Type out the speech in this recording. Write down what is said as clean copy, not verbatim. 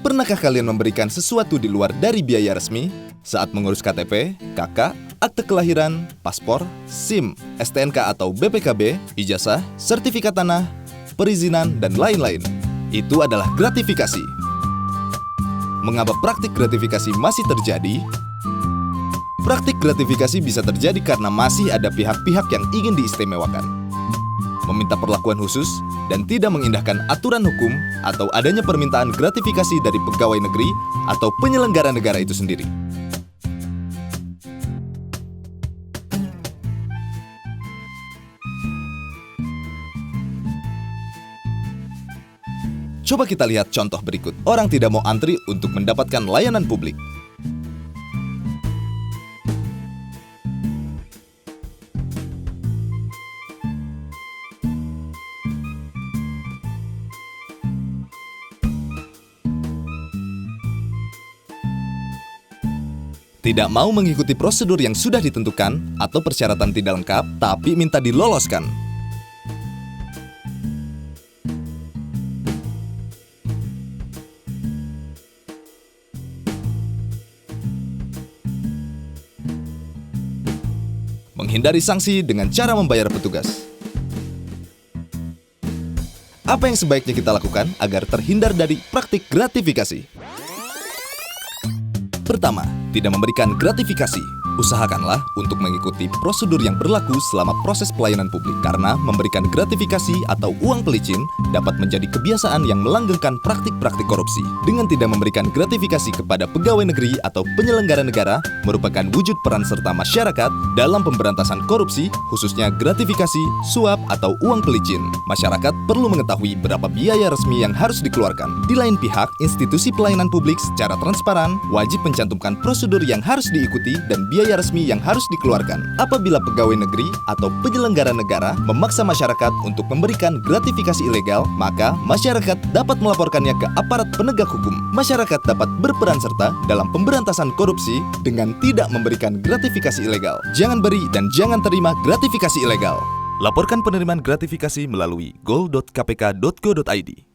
Pernahkah kalian memberikan sesuatu di luar dari biaya resmi? Saat mengurus KTP, KK, akte kelahiran, paspor, SIM, STNK atau BPKB, ijazah, sertifikat tanah, perizinan, dan lain-lain. Itu adalah gratifikasi. Mengapa praktik gratifikasi masih terjadi? Praktik gratifikasi bisa terjadi karena masih ada pihak-pihak yang ingin diistimewakan, meminta perlakuan khusus, dan tidak mengindahkan aturan hukum atau adanya permintaan gratifikasi dari pegawai negeri atau penyelenggara negara itu sendiri. Coba kita lihat contoh berikut. Orang tidak mau antri untuk mendapatkan layanan publik. Tidak mau mengikuti prosedur yang sudah ditentukan atau persyaratan tidak lengkap, tapi minta diloloskan. Menghindari sanksi dengan cara membayar petugas. Apa yang sebaiknya kita lakukan agar terhindar dari praktik gratifikasi? Pertama, tidak memberikan gratifikasi. Usahakanlah untuk mengikuti prosedur yang berlaku selama proses pelayanan publik, karena memberikan gratifikasi atau uang pelicin dapat menjadi kebiasaan yang melanggengkan praktik-praktik korupsi. Dengan tidak memberikan gratifikasi kepada pegawai negeri atau penyelenggara negara merupakan wujud peran serta masyarakat dalam pemberantasan korupsi, khususnya gratifikasi, suap, atau uang pelicin. Masyarakat perlu mengetahui berapa biaya resmi yang harus dikeluarkan. Di lain pihak, institusi pelayanan publik secara transparan wajib mencantumkan prosedur yang harus diikuti dan biaya resmi yang harus dikeluarkan. Apabila pegawai negeri atau penyelenggara negara memaksa masyarakat untuk memberikan gratifikasi ilegal, maka masyarakat dapat melaporkannya ke aparat penegak hukum. Masyarakat dapat berperan serta dalam pemberantasan korupsi dengan tidak memberikan gratifikasi ilegal. Jangan beri dan jangan terima gratifikasi ilegal. Laporkan penerimaan gratifikasi melalui go.kpk.go.id.